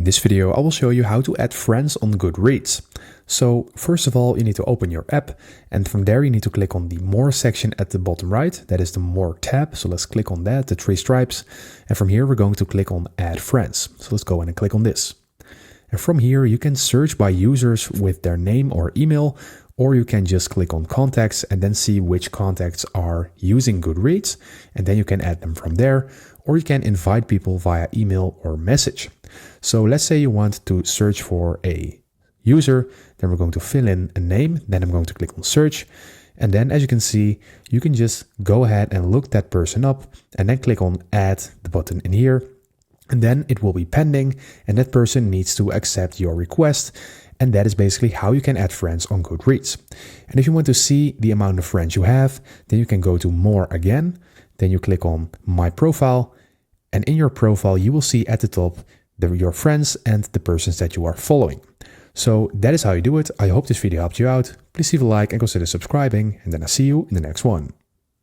In this video, I will show you how to add friends on Goodreads. So first of all, you need to open your app, and from there you need to click on the More section at the bottom right. That is the More tab. So let's click on that, the three stripes. And from here, we're going to click on Add Friends. So let's go in and click on this. And from here, you can search by users with their name or email, or you can just click on contacts and then see which contacts are using Goodreads. And then you can add them from there, or you can invite people via email or message. So let's say you want to search for a user, then we're going to fill in a name, then I'm going to click on search. And then as you can see, you can just go ahead and look that person up and then click on add the button in here. And then it will be pending and that person needs to accept your request. And that is basically how you can add friends on Goodreads. And if you want to see the amount of friends you have, then you can go to More again. Then you click on My Profile. And in your profile, you will see at the top your friends and the persons that you are following. So that is how you do it. I hope this video helped you out. Please leave a like and consider subscribing. And then I'll see you in the next one.